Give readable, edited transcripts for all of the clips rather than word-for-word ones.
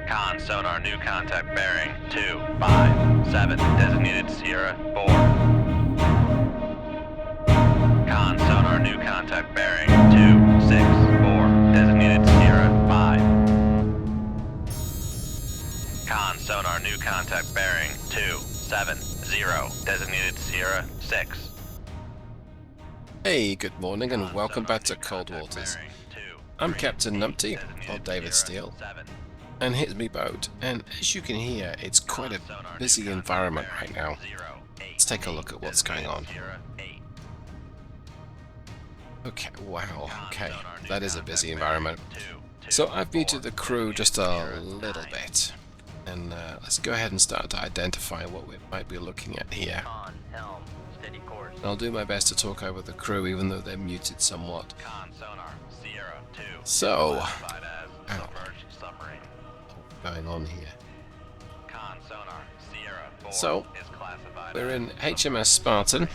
Con sonar new contact bearing 257 designated Sierra 4. Con sonar new contact bearing 264 designated Sierra 5. Con sonar new contact bearing 270 designated Sierra 6. Hey, good morning and welcome back to Cold Waters. I'm Captain Numpty, or David Steele, and here's me boat, and as you can hear, it's quite a busy environment right now. Let's take a look at what's going on. Okay, wow, okay, that is a busy environment. So I've muted the crew just a little bit, and let's go ahead and start to identify what we might be looking at here. I'll do my best to talk over the crew even though they're muted somewhat. So, what's going on here? So, we're in HMS Spartan.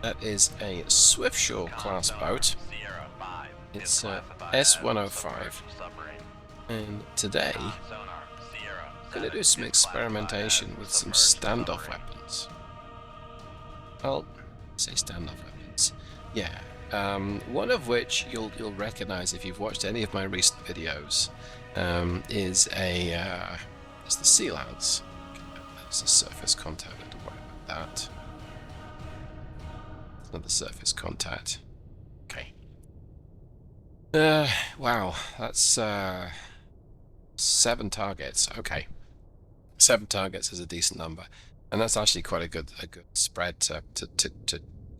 That is a Swiftsure-class boat. It's S105. And today, I'm going to do some experimentation with some standoff weapons. Well, say standoff weapons. Yeah. One of which you'll recognize if you've watched any of my recent videos is the Sea Lance. That's the surface contact. I don't worry about that. It's not the surface contact. Okay. Wow, that's 7 targets. Okay, 7 targets is a decent number. And that's actually quite a good spread to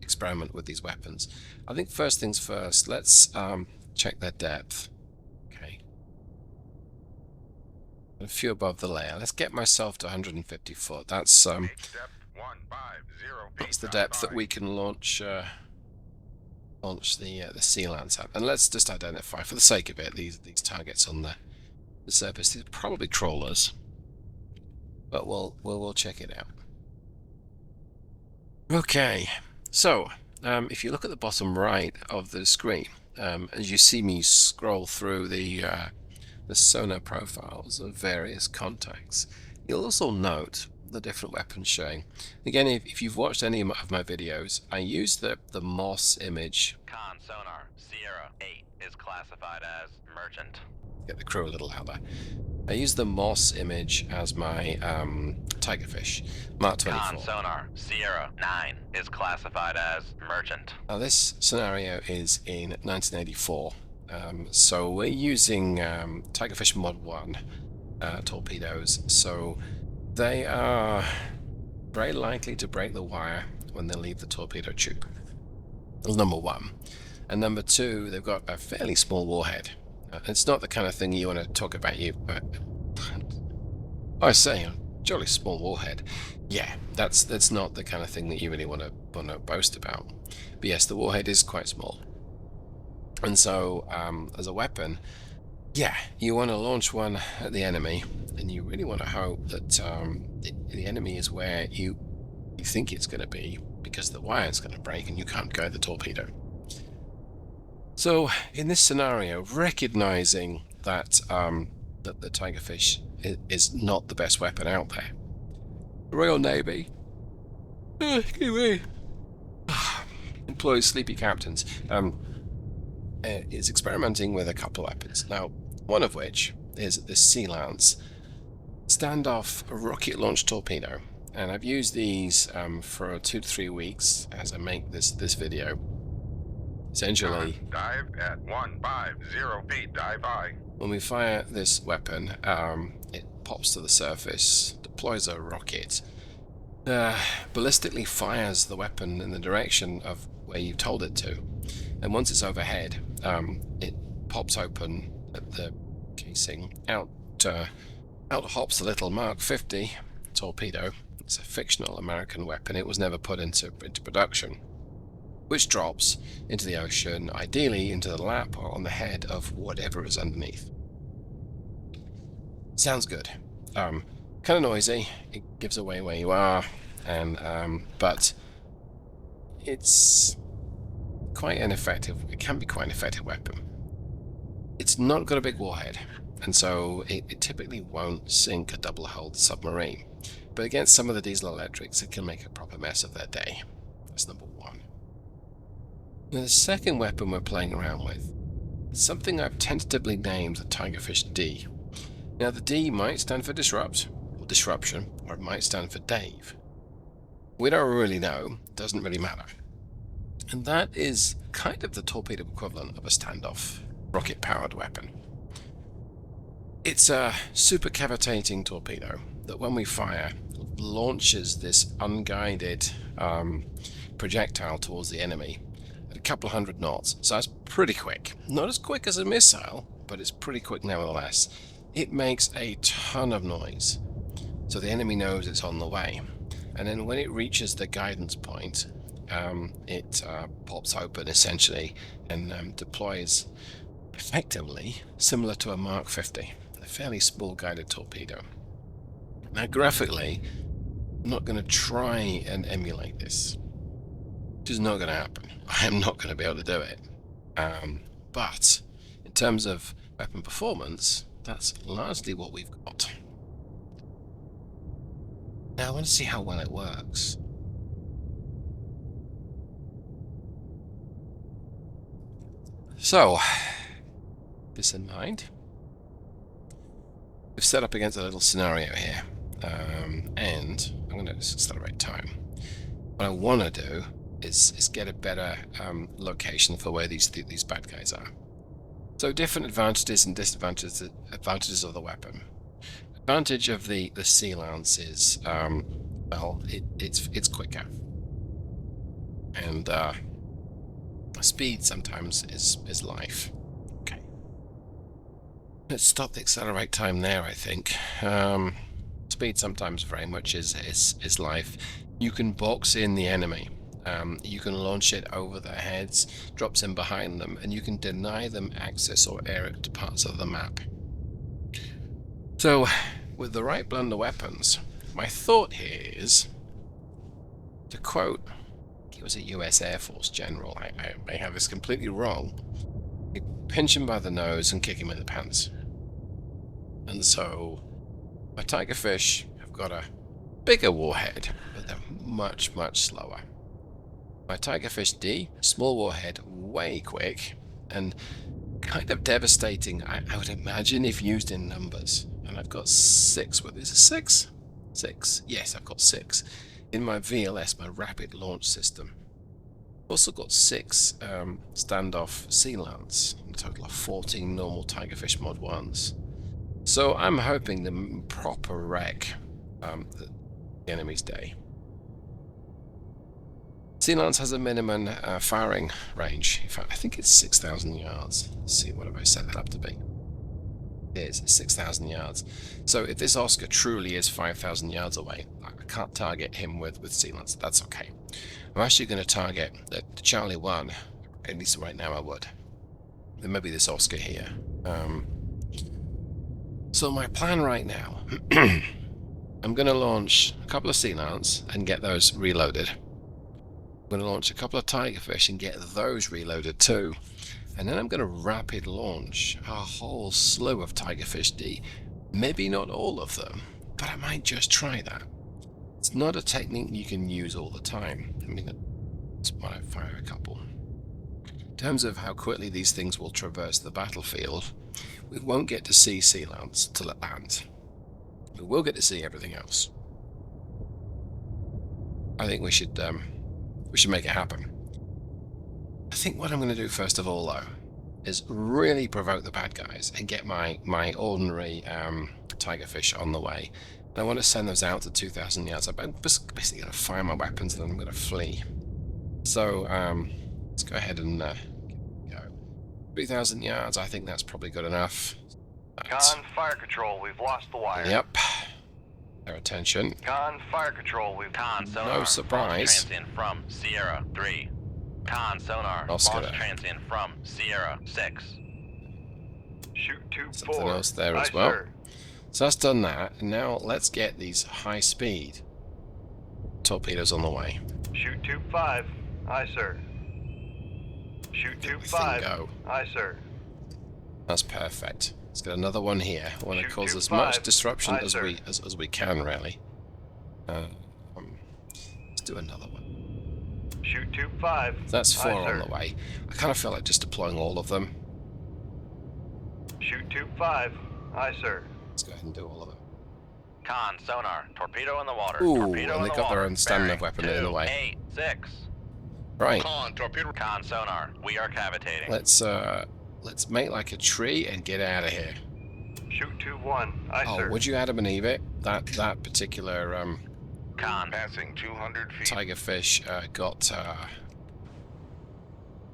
experiment with these weapons. I think first things first, let's check their depth. Okay. A few above the layer. Let's get myself to 150 foot. That's the depth that we can launch the Sea Lance at. And let's just identify, for the sake of it, these targets on the surface. These are probably trawlers, but we'll check it out. Okay, so if you look at the bottom right of the screen, as you see me scroll through the sonar profiles of various contacts, you'll also note the different weapons showing. Again, if you've watched any of my videos, I use the Moss image. Con sonar Sierra 8 is classified as merchant. Get the crew a little louder. I use the Moss image as my Tigerfish Mark 24. Con sonar Sierra 9 is classified as merchant. Now this scenario is in 1984, so we're using Tigerfish Mod 1 torpedoes, so they are very likely to break the wire when they leave the torpedo tube. Number 1. And number 2, they've got a fairly small warhead. It's not the kind of thing you want to talk about, but I say a jolly small warhead. Yeah, that's not the kind of thing that you really want to boast about. But yes, the warhead is quite small, and so as a weapon, yeah, you want to launch one at the enemy, and you really want to hope that the enemy is where you think it's going to be, because the wire is going to break and you can't go the torpedo. So in this scenario, recognizing that that the Tigerfish is not the best weapon out there, the Royal Navy employs sleepy captains, is experimenting with a couple of weapons. Now, one of which is the Sea Lance standoff rocket launch torpedo, and I've used these for 2 to 3 weeks as I make this video. Essentially, dive at 150 feet, dive high. When we fire this weapon, it pops to the surface, deploys a rocket, ballistically fires the weapon in the direction of where you told it to, and once it's overhead, it pops open at the casing. Out hops the little Mark 50 torpedo. It's a fictional American weapon. It was never put into production, which drops into the ocean, ideally into the lap or on the head of whatever is underneath. Sounds good. Kind of noisy. It gives away where you are, and but it's quite an effective. It can be quite an effective weapon. It's not got a big warhead. and so it typically won't sink a double-hulled submarine. But against some of the diesel electrics, it can make a proper mess of their day. That's number one. Now, the second weapon we're playing around with is something I've tentatively named the Tigerfish D. Now, the D might stand for disrupt, or disruption, or it might stand for Dave. We don't really know, doesn't really matter. And that is kind of the torpedo equivalent of a standoff rocket-powered weapon. It's a super-cavitating torpedo that when we fire, launches this unguided projectile towards the enemy at a couple hundred knots. So that's pretty quick. Not as quick as a missile, but it's pretty quick nevertheless. It makes a ton of noise, so the enemy knows it's on the way. And then when it reaches the guidance point, it pops open essentially and deploys effectively similar to a Mark 50, a fairly small guided torpedo. Now graphically, I'm not going to try and emulate this. It is not going to happen. I am not going to be able to do it. But in terms of weapon performance, that's largely what we've got. Now I want to see how well it works. So, this in mind, we've set up against a little scenario here, and I'm going to accelerate time. What I want to do is get a better location for where these bad guys are. So different advantages and disadvantages of the weapon. Advantage of the Sea Lance is, well, it's quicker, and speed sometimes is life. Okay, let's stop the accelerate time there. I think speed sometimes very much is life. You can box in the enemy. You can launch it over their heads, drops in behind them, and you can deny them access or air it to parts of the map. So, with the right blunder weapons, my thought here is, to quote, he was a US Air Force general, I may have this completely wrong, you pinch him by the nose and kick him in the pants. And so, my Tigerfish have got a bigger warhead, but they're much, much slower. My Tigerfish D, small warhead, way quick, and kind of devastating, I would imagine, if used in numbers. And I've got 6 with this. 6? 6. Yes, I've got 6 in my VLS, my rapid launch system. I've also got 6 standoff Sea Lance, a total of 14 normal Tigerfish Mod 1s. So I'm hoping to proper wreck the enemy's day. Sea Lance has a minimum firing range. In fact, I think it's 6,000 yards. Let's see, what have I set that up to be? It is 6,000 yards. So if this Oscar truly is 5,000 yards away, I can't target him with Sea Lance. That's okay. I'm actually going to target the Charlie 1. At least right now I would. There may be this Oscar here. So my plan right now, I'm going to launch a couple of Sea Lance and get those reloaded. I'm going to launch a couple of Tigerfish and get those reloaded too. And then I'm going to rapid launch a whole slew of Tigerfish D. Maybe not all of them, but I might just try that. It's not a technique you can use all the time. I mean, that's why I fire a couple. In terms of how quickly these things will traverse the battlefield, we won't get to see Sea Lance till it lands. We will get to see everything else. I think we should make it happen. I think what I'm going to do first of all, though, is really provoke the bad guys and get my ordinary Tigerfish on the way. And I want to send those out to 2,000 yards. I'm basically going to fire my weapons and then I'm going to flee. So let's go ahead and go. 3,000 yards, I think that's probably good enough. Con, fire control, we've lost the wire. Yep. Their attention. Con, fire control, we've... Con, sonar. No surprise. Launch transient from Sierra 3. Con, sonar. Oscar. Launch transient from Sierra 6. Shoot 2-4. Something else there as Aye, well. sir. So that's done that, and now let's get these high-speed torpedoes on the way. Shoot 2-5. Aye, sir. Shoot Everything 2-5. go. Aye, sir. That's perfect. Let's get another one here. I want to Shoot cause 2-5. as much disruption Aye, as sir. we can, really. Let's do another one. Shoot 2-5. That's Aye, 4 on sir. the way. I kind of feel like just deploying all of them. Shoot 2-5. Aye, sir. Let's go ahead and do all of them. Con, sonar, torpedo in the water. Ooh, torpedo and in they the got their water. own standard Bearing weapon in the way. 286. Right. Con, torpedo. Con, sonar, we are cavitating. Let's make like a tree and get out of here. Shoot 2-1. Aye, Oh, sir. would you Adam and Eve it? That particular Con, Passing 200 feet. Tigerfish got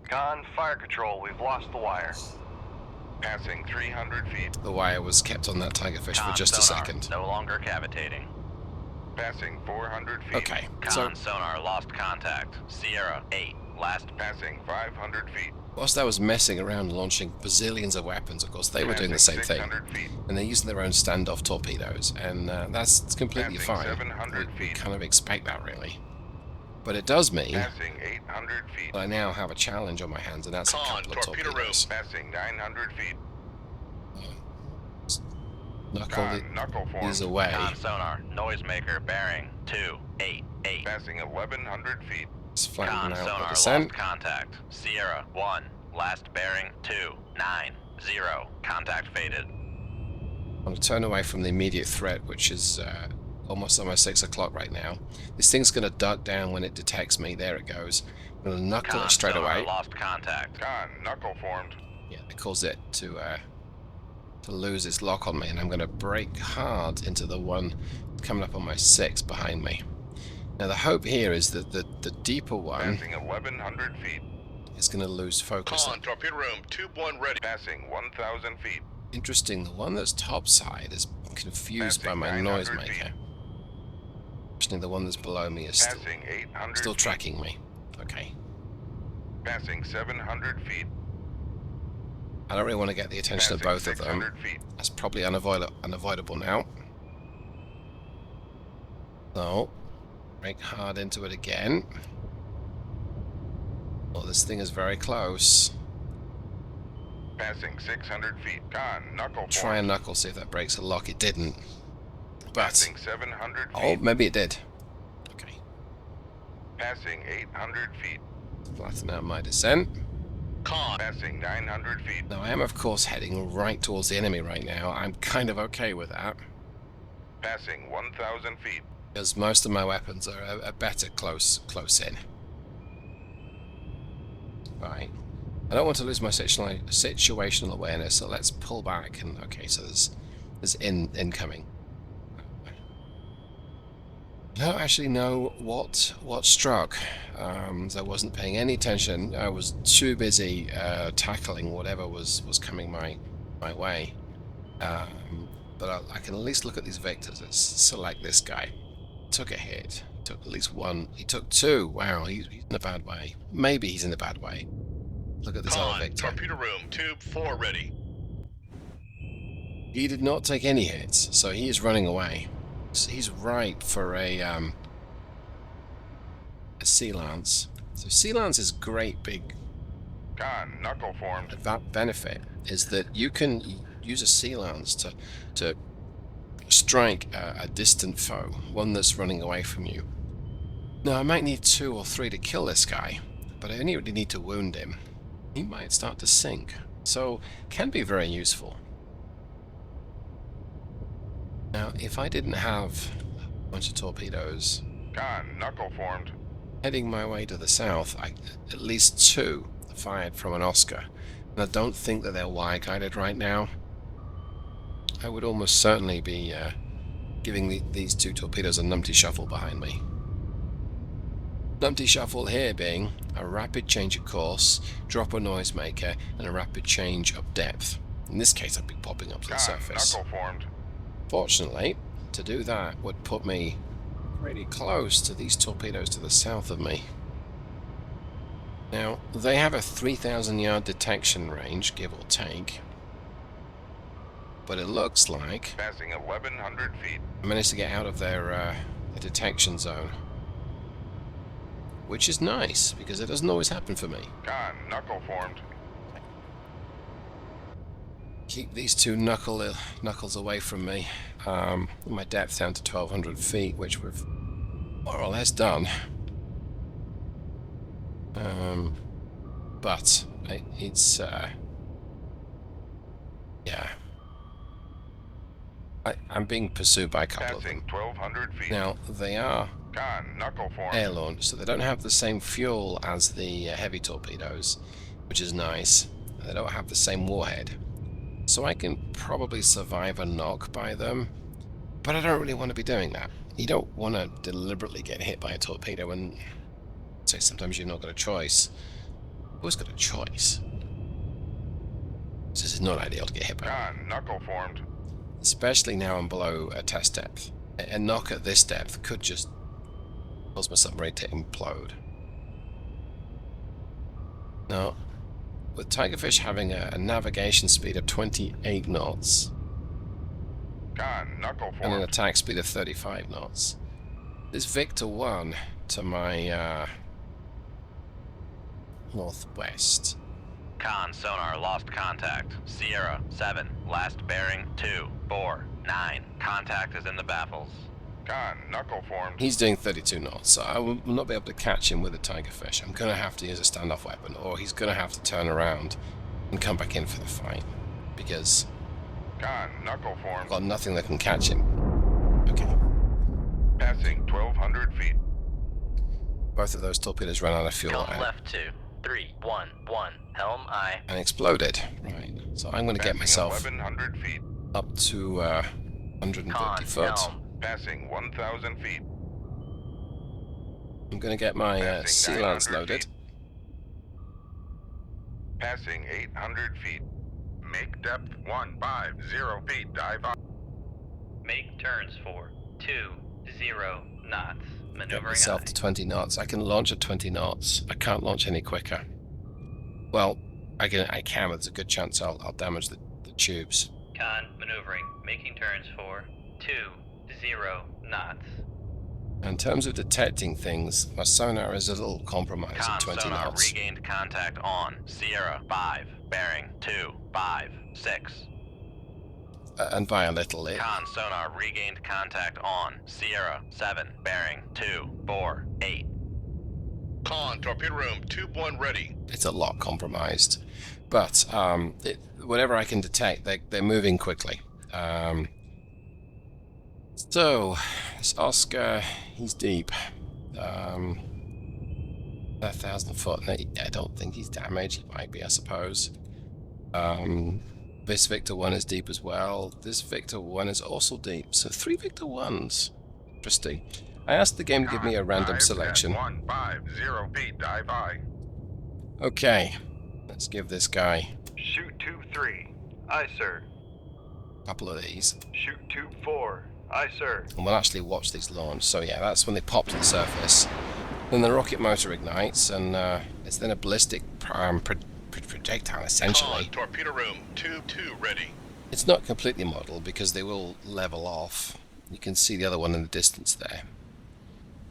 Con, fire control. We've lost the wire. Passing 300 feet. the wire was kept on that Tigerfish for con, just a sonar, second. no longer cavitating. Passing 400 feet. Okay, Con, so sonar, lost contact. Sierra, 8, last. Passing 500 feet. whilst I was messing around launching bazillions of weapons, of course, they were doing the same Passing thing. 600 feet. And they're using their own standoff torpedoes, and that's completely Passing fine. 700 We feet. kind of expect that, really. But it does mean Passing 800 feet. that I now have a challenge on my hands, and that's a couple of torpedoes. Passing 900 feet. Knuckle Con, knuckle these formed. away. Con, sonar, noisemaker, bearing 288. Passing 1100 feet. Let's flatten Con, out the sonar, descent. lost contact. Sierra, 1, last bearing 290. Contact faded. I'm going to turn away from the immediate threat, which is almost 6 o'clock right now. This thing's going to duck down when it detects me. There it goes. I'm going to knuckle Con, it straight sonar, away. lost contact. Con, knuckle formed. Yeah, it caused it to lose its lock on me, and I'm going to brake hard into the one coming up on my 6 behind me. Now the hope here is that the deeper one Passing 1100 feet. is going to lose focus. Con, torpedo room, tube 1 ready. Passing 1000 feet. Interesting, the one that's topside is confused by Passing my 900 noisemaker. feet. Interesting, the one that's below me is Passing 800 still feet. tracking me. Okay. Passing 700 feet. I don't really want to get the attention of Passing both of them. 600 feet. That's probably unavoidable now. So, brake hard into it again. Well, this thing is very close. Passing 600 feet. Con, knuckle Try formed. and knuckle, see if that breaks a lock. It didn't. But, Passing 700 feet. oh, maybe it did. Okay. Passing 800 feet. Flatten out my descent. Con. Passing 900 feet. Now, I am, of course, heading right towards the enemy right now. I'm kind of okay with that, Passing 1000 feet. because most of my weapons are better close in. Right. I don't want to lose my situational awareness, so let's pull back. And okay, so there's incoming. I don't actually know what struck. So I wasn't paying any attention. I was too busy tackling whatever was coming my way. But I can at least look at these vectors. Let's select this guy. Took a hit. Took at least one. He took 2. Wow, he's in a bad way. Maybe he's in a bad way. Look at this other vector. torpedo room, tube 4 ready. He did not take any hits, so he is running away. So he's ripe for a Sea Lance. So Sea Lance is great big Con, knuckle formed. benefit is that you can use a Sea Lance to strike a distant foe, one that's running away from you. Now I might need 2 or 3 to kill this guy, but I only really need to wound him. He might start to sink, so can be very useful. Now, if I didn't have a bunch of torpedoes Con, knuckle formed. heading my way to the south, at least 2 fired from an Oscar, and I don't think that they're wire-guided right now. I would almost certainly be giving these 2 torpedoes a numpty shuffle behind me. Numpty shuffle here being a rapid change of course, drop a noisemaker, and a rapid change of depth. In this case, I'd be popping up to the Con, surface. knuckle formed. Fortunately, to do that would put me pretty close to these torpedoes to the south of me. Now, they have a 3,000 yard detection range, give or take, but it looks like Passing 1100 feet. I managed to get out of their detection zone, which is nice, because it doesn't always happen for me. Con, knuckle formed. keep these two knuckles away from me. My depth down to 1,200 feet, which we've more or less done. But it's yeah. I'm being pursued by a couple of them. Passing 1,200 feet. Now, they are Con, knuckle formed. air launched, so they don't have the same fuel as the heavy torpedoes, which is nice. They don't have the same warhead. So I can probably survive a knock by them, but I don't really want to be doing that. You don't want to deliberately get hit by a torpedo and say sometimes you've not got a choice. Who's got a choice? This is not ideal to get hit by. Con, knuckle formed. Especially now I'm below a test depth. A knock at this depth could just cause my submarine to implode. Now, with Tigerfish having a navigation speed of 28 knots Con, knuckle and an formed. attack speed of 35 knots, this Victor 1 to my northwest. Con sonar lost contact. Sierra 7, last bearing 249. Contact is in the baffles. Con, knuckle formed. He's doing 32 knots, so I will not be able to catch him with a Tigerfish. I'm going to have to use a standoff weapon, or he's going to have to turn around and come back in for the fight, because Con, knuckle I've formed. got nothing that can catch him. Okay. Passing 1,200 feet. Both of those torpedoes ran out of fuel Come left 2, 3, 1, 1. Helm I. and exploded. Right, so I'm going to get Passing myself 1,100 feet. up to 150 Con foot. helm. Passing 1,000 feet. I'm going to get my Passing Sea Lance 900 loaded. feet. Passing 800 feet. Make depth 150 feet. Dive up. Make turns for 20 knots. Get Maneuvering myself aye. to 20 knots. I can launch at 20 knots. I can't launch any quicker. Well, I can, but there's a good chance I'll damage the tubes. Con maneuvering. Making turns for 20 knots. In terms of detecting things, my sonar is a little compromised Con at 20 sonar knots. regained contact on Sierra 5, bearing 256. And by a little, Con sonar regained contact on Sierra 7, bearing 248. Con, torpedo room, tube 1 ready. it's a lot compromised. But whatever I can detect, they're moving quickly. So, this Oscar, he's deep. 1,000 foot. I don't think he's damaged. He might be, I suppose. This Victor 1 is deep as well. This Victor 1 is also deep. So 3 Victor 1s. Interesting. I asked the game to give me a random selection. 150 feet. Dive aye. Okay, let's give this guy Shoot tube 3. Aye, sir. a couple of these. Shoot tube 4. Aye, sir. And we'll actually watch these launch. So yeah, that's when they pop to the surface. Then the rocket motor ignites, and it's then a ballistic projectile, essentially. Con, torpedo room, tube 2 ready. It's not completely modeled because they will level off. You can see the other one in the distance there.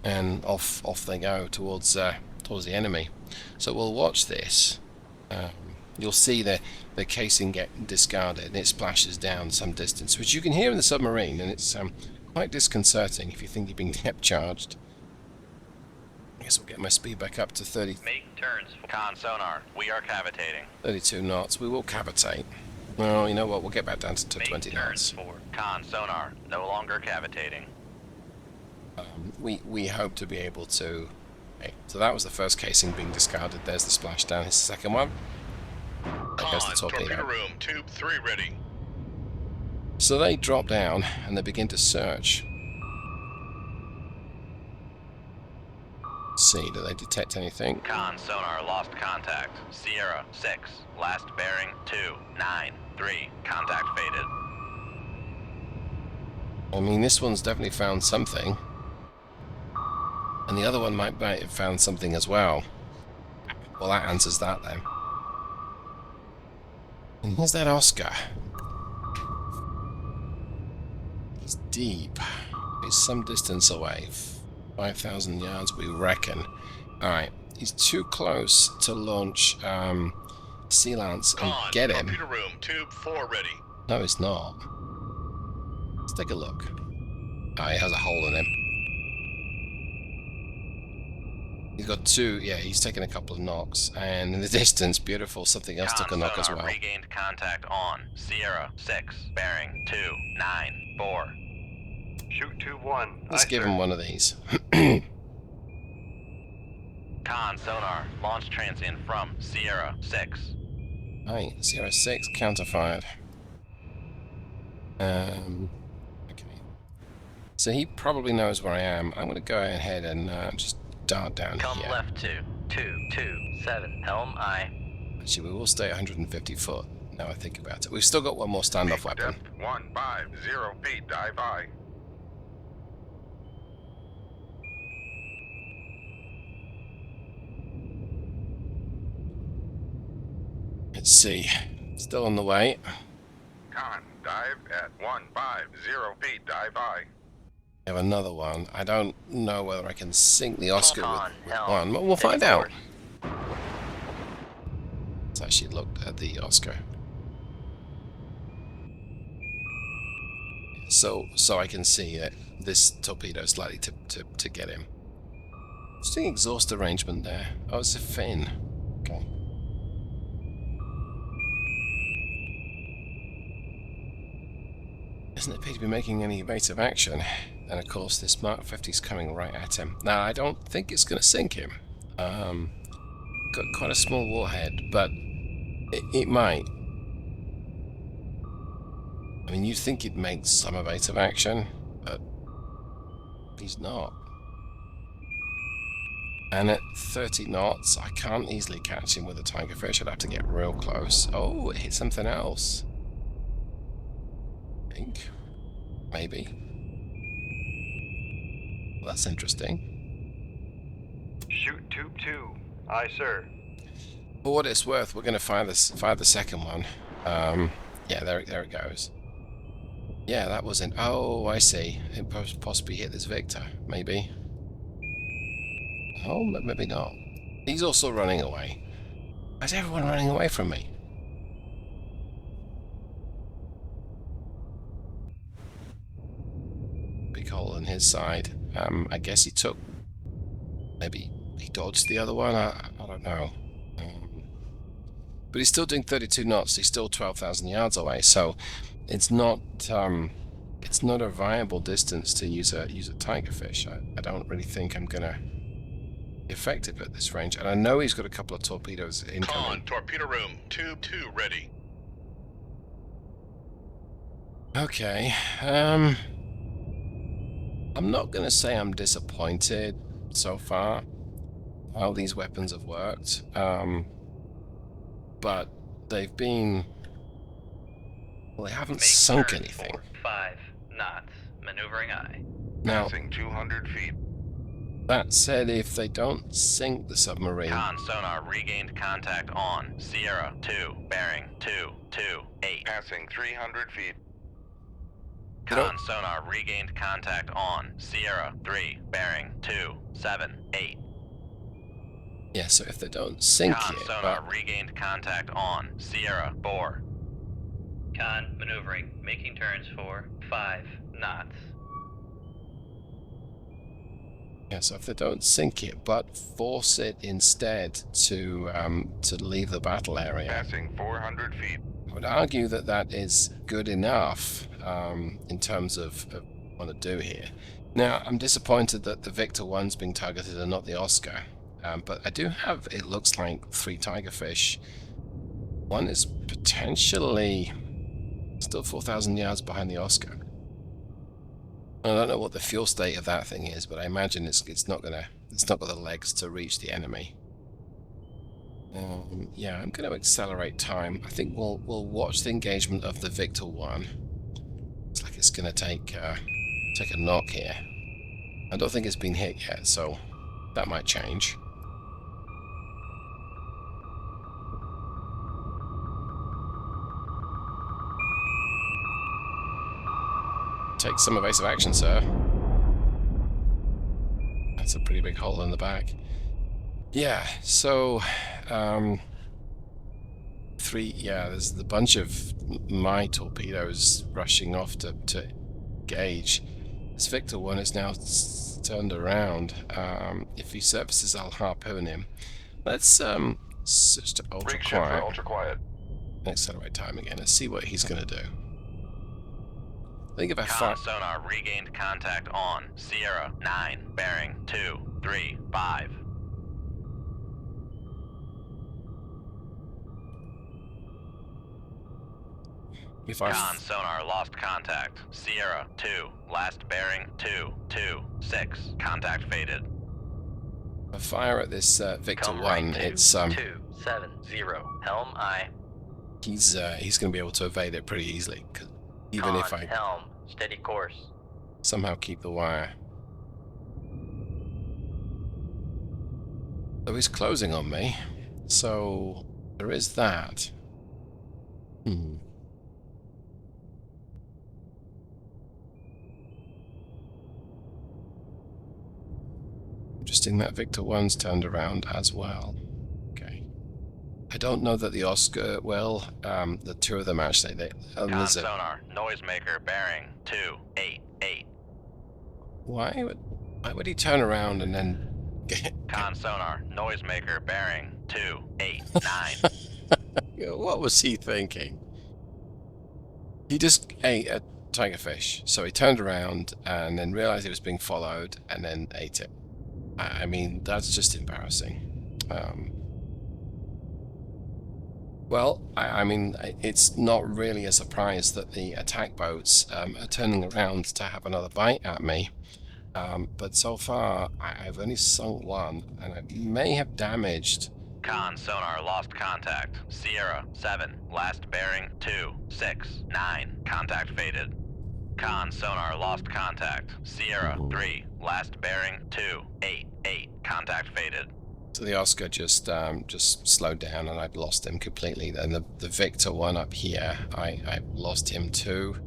And off they go towards the enemy. So we'll watch this. You'll see the casing get discarded and it splashes down some distance, which you can hear in the submarine, and it's quite disconcerting if you think you're being depth charged. I guess we'll get my speed back up to Make turns for Con sonar, we are cavitating. 32 knots. We will cavitate. Well, you know what? We'll get back down to make 20 turns knots. for Con sonar, no longer cavitating. We hope to be able to. Okay, so that was the first casing being discarded. There's the splashdown. Here's the second one. There's the Con, torpedo torpedo. room, tube 3 ready. So they drop down and they begin to search. See, do they detect anything? Con sonar lost contact. Sierra 6, last bearing 293. Contact faded. I mean, this one's definitely found something. And the other one might have found something as well. Well, that answers that then. And here's that Oscar. He's deep. He's some distance away. 5,000 yards, we reckon. Alright, he's too close to launch Sea Lance and Con, get him. torpedo room, tube 4 ready. No, it's not. Let's take a look. Oh, he has a hole in him. He's got two, yeah, he's taken a couple of knocks. And in the distance, beautiful, something else took a knock as well. Regained contact on Sierra 6, bearing 294. Shoot 2-1. Let's Aye, give sir. him one of these. Con sonar, launch transient from Sierra 6. Right, Sierra 6, counterfired. Okay. So he probably knows where I am. I'm going to go ahead and just dart down Come here. left to 227. Helm aye. Actually, we will stay 150 foot. Now I think about it. We've still got one more standoff Make weapon. depth 150 feet, dive aye. Let's see. Still on the way. Con, dive at 150 feet, dive aye. We have another one. I don't know whether I can sink the Oscar Con, with helm, one, but we'll find out. 54. Let's actually look at the Oscar. So I can see that this torpedo is likely to get him. Interesting exhaust arrangement there. Oh, it's a fin. Okay. Doesn't appear to be making any evasive action. And of course this Mark 50 is coming right at him. Now I don't think it's going to sink him. Got quite a small warhead, but it might. I mean, you'd think he'd make some evasive action, but he's not. And at 30 knots, I can't easily catch him with a Tigerfish. I'd have to get real close. Oh, it hit something else. I think. Maybe. Well, that's interesting. Shoot tube 2. Aye, sir. For what it's worth, we're going to fire the second one. Yeah, there it goes. Yeah, that wasn't. Oh, I see. It possibly hit this Victor, maybe. Oh, maybe not. He's also running away. Why is everyone running away from me? Big hole in his side. I guess he took. Maybe he dodged the other one. I don't know. But he's still doing 32 knots. He's still 12,000 yards away. So it's not a viable distance to use a Tigerfish. I don't really think I'm gonna be effective at this range. And I know he's got a couple of torpedoes incoming. Con, torpedo room, tube 2 ready. Okay. I'm not gonna say I'm disappointed so far how these weapons have worked. But they've been. Well, they haven't Make sunk turn anything. for 5 knots. Maneuvering aye. Now, Passing 200 feet. that said, if they don't sink the submarine, Con sonar regained contact on Sierra 2, bearing 228. Passing 300 feet. Con sonar regained contact on Sierra 3, bearing 278. yeah, so if they don't sink Con it, sonar but regained contact on Sierra 4. Con, maneuvering. Making turns for 5 knots. yeah, so if they don't sink it, but force it instead to leave the battle area, Passing 400 feet. I would argue that that is good enough in terms of what I want to do here. Now, I'm disappointed that the Victor 1's being targeted and not the Oscar. But I do have, it looks like, 3 Tigerfish. One is potentially still 4,000 yards behind the Oscar. I don't know what the fuel state of that thing is, but I imagine it's not got the legs to reach the enemy. Yeah, I'm going to accelerate time. I think we'll watch the engagement of the Victor 1. Looks like it's going to take a knock here. I don't think it's been hit yet, so that might change. Take some evasive action, sir. That's a pretty big hole in the back. Yeah, so three. Yeah, there's a bunch of my torpedoes rushing off to gauge. This Victor 1 is now turned around. If he surfaces, I'll harpoon him. Let's switch to ultra Rig ship for quiet. ultra quiet. Accelerate time again and see what he's going to do. I think if I Con fire... sonar regained contact on Sierra 9, bearing 235. If I Con sonar lost contact. Sierra 2, last bearing 226. Contact faded. fire at this Victor Come 1, right to it's 270. Helm I. he's going to be able to evade it pretty easily. Even if I helm, steady course. somehow keep the wire. So he's closing on me. So there is that. Interesting that Victor 1's turned around as well. Okay. I don't know that the Oscar, well, the two of them actually, Con there's a, sonar noisemaker bearing 288. why would he turn around and then get... Con sonar noisemaker bearing 289. What was he thinking? He just ate a tigerfish, so he turned around and then realized he was being followed and then ate it. I mean, that's just embarrassing. Well, I mean, it's not really a surprise that the attack boats are turning around to have another bite at me. But so far, I've only sunk one, and I may have damaged... Con sonar lost contact. Sierra 7, last bearing 269. Contact faded. Con sonar lost contact. Sierra 3, last bearing 288. Contact faded. So the Oscar just slowed down, and I've lost him completely. Then the Victor 1 up here, I've lost him too.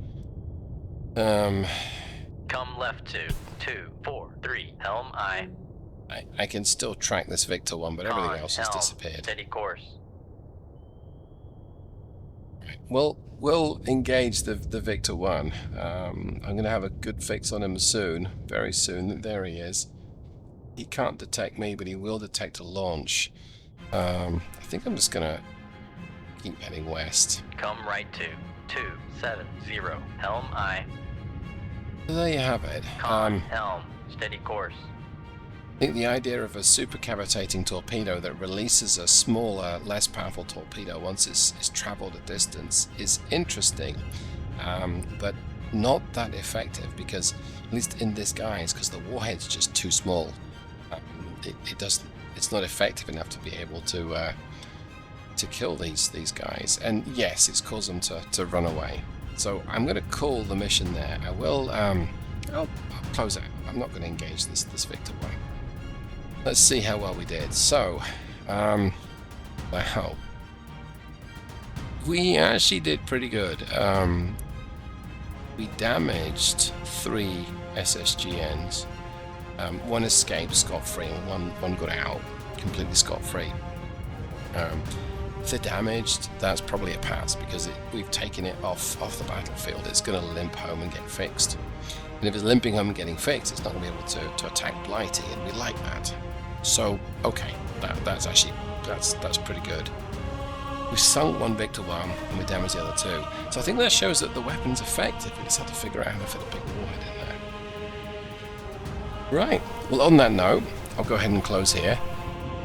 Come left to 243. Helm I. I can still track this Victor 1, but everything Con, else has helm, disappeared. Steady course. Right. Well, we'll engage the Victor 1. I'm going to have a good fix on him soon, very soon. There he is. He can't detect me, but he will detect a launch. I think I'm just going to keep heading west. Come right to 270. Helm I. So there you have it. Con, helm, steady course. I think the idea of a super-cavitating torpedo that releases a smaller, less powerful torpedo once it's traveled a distance is interesting, but not that effective, because at least in this guise, because the warhead's just too small, it's not effective enough to be able to kill these guys. And yes, it's caused them to run away. So I'm going to call the mission there. I will I'll close out. I'm not going to engage this Victor 1. Let's see how well we did. So, wow. We actually did pretty good. We damaged 3 SSGNs. One escaped scot-free, and one got out completely scot-free. If they're damaged, that's probably a pass, because we've taken it off the battlefield. It's going to limp home and get fixed. And if it's limping home and getting fixed, it's not going to be able to attack Blighty, and we like that. So, okay, that's pretty good. We sunk one Victor 1 and we damaged the other 2. So I think that shows that the weapon's effective. We just have to figure out how to fit a big warhead in there. Right, well, on that note, I'll go ahead and close here.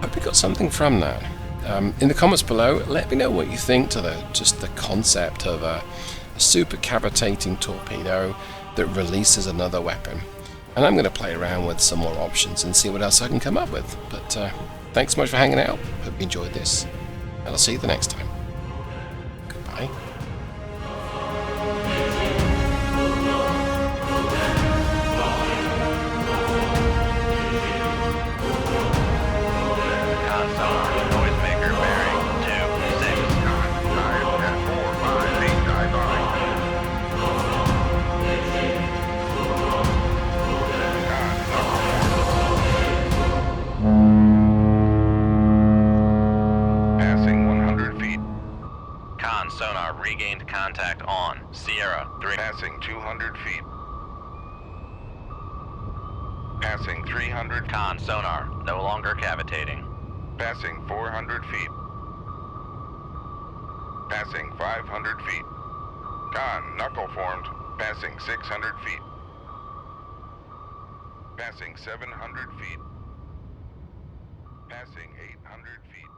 Hope you got something from that. In the comments below, let me know what you think to the concept of a super-cavitating torpedo that releases another weapon. And I'm going to play around with some more options and see what else I can come up with. But thanks so much for hanging out. Hope you enjoyed this. And I'll see you the next time. Goodbye. Con sonar noisemaker bearing 26. Dive at 458, dive on. Passing 100 feet. regained contact on Sierra 3. Passing 200 feet. Passing 300. Con sonar, no longer cavitating. Passing 400 feet. Passing 500 feet. Con, knuckle formed. Passing 600 feet. Passing 700 feet. Passing 800 feet.